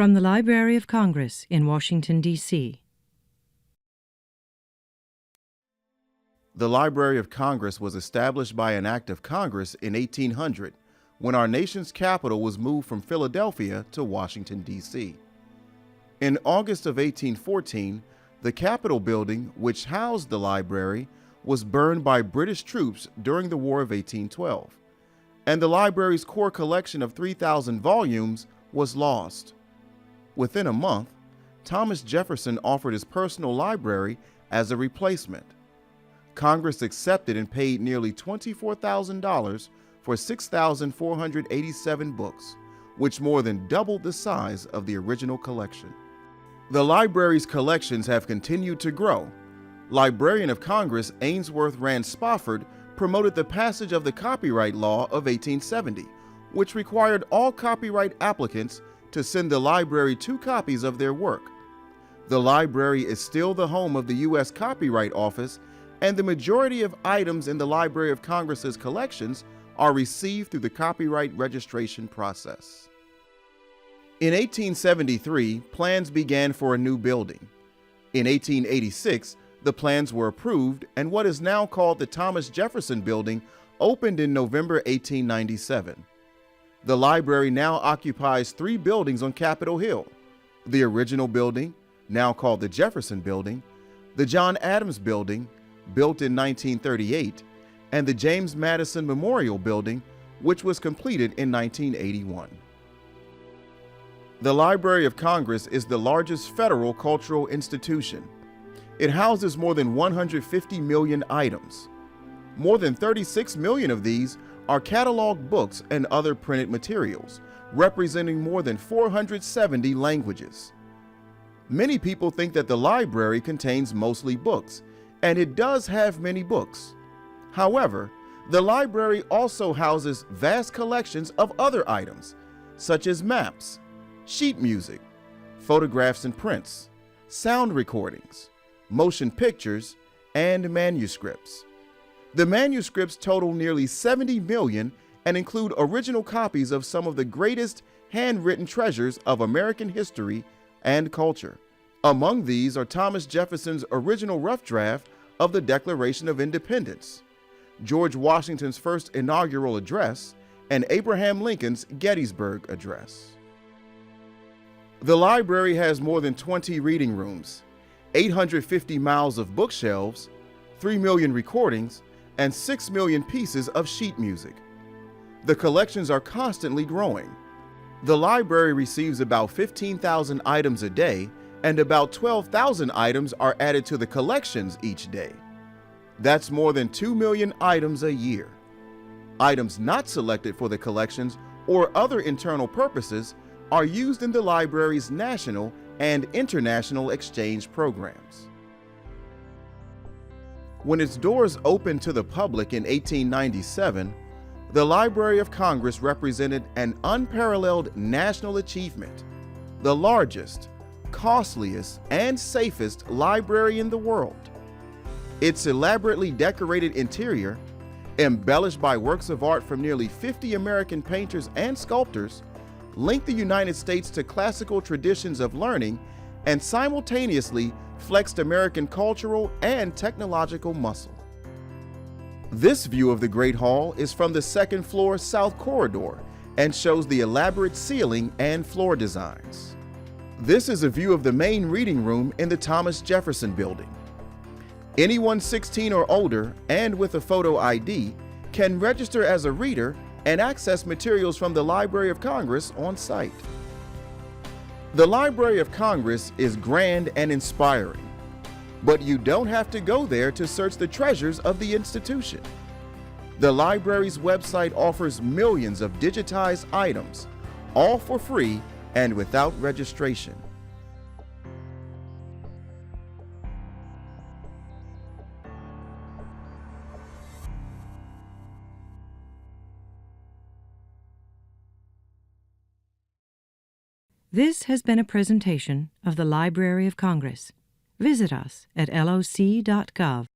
From the Library of Congress in Washington, D.C. The Library of Congress was established by an act of Congress in 1800 when our nation's capital was moved from Philadelphia to Washington, D.C. In August of 1814, the Capitol building, which housed the library, was burned by British troops during the War of 1812, and the library's core collection of 3,000 volumes was lost. Within a month, Thomas Jefferson offered his personal library as a replacement. Congress accepted and paid nearly $24,000 for 6,487 books, which more than doubled the size of the original collection. The library's collections have continued to grow. Librarian of Congress Ainsworth Rand Spofford promoted the passage of the Copyright Law of 1870, which required all copyright applicants to send the library 2 copies of their work. The library is still the home of the U.S. Copyright Office, and the majority of items in the Library of Congress's collections are received through the copyright registration process. In 1873, plans began for a new building. In 1886, the plans were approved, and what is now called the Thomas Jefferson Building opened in November 1897. The library now occupies 3 buildings on Capitol Hill: the original building, now called the Jefferson Building, the John Adams Building, built in 1938, and the James Madison Memorial Building, which was completed in 1981. The Library of Congress is the largest federal cultural institution. It houses more than 150 million items. More than 36 million of these are cataloged books and other printed materials, representing more than 470 languages. Many people think that the library contains mostly books, and it does have many books. However, the library also houses vast collections of other items, such as maps, sheet music, photographs and prints, sound recordings, motion pictures, and manuscripts. The manuscripts total nearly 70 million and include original copies of some of the greatest handwritten treasures of American history and culture. Among these are Thomas Jefferson's original rough draft of the Declaration of Independence, George Washington's first inaugural address, and Abraham Lincoln's Gettysburg Address. The library has more than 20 reading rooms, 850 miles of bookshelves, 3 million recordings, and 6 million pieces of sheet music. The collections are constantly growing. The library receives about 15,000 items a day, and about 12,000 items are added to the collections each day. That's more than 2 million items a year. Items not selected for the collections or other internal purposes are used in the library's national and international exchange programs. When its doors opened to the public in 1897, the Library of Congress represented an unparalleled national achievement, the largest, costliest, and safest library in the world. Its elaborately decorated interior, embellished by works of art from nearly 50 American painters and sculptors, linked the United States to classical traditions of learning and simultaneously flexed American cultural and technological muscle. This view of the Great Hall is from the second floor south corridor and shows the elaborate ceiling and floor designs. This is a view of the main reading room in the Thomas Jefferson Building. Anyone 16 or older and with a photo ID can register as a reader and access materials from the Library of Congress on site. The Library of Congress is grand and inspiring, but you don't have to go there to search the treasures of the institution. The library's website offers millions of digitized items, all for free and without registration. This has been a presentation of the Library of Congress. Visit us at loc.gov.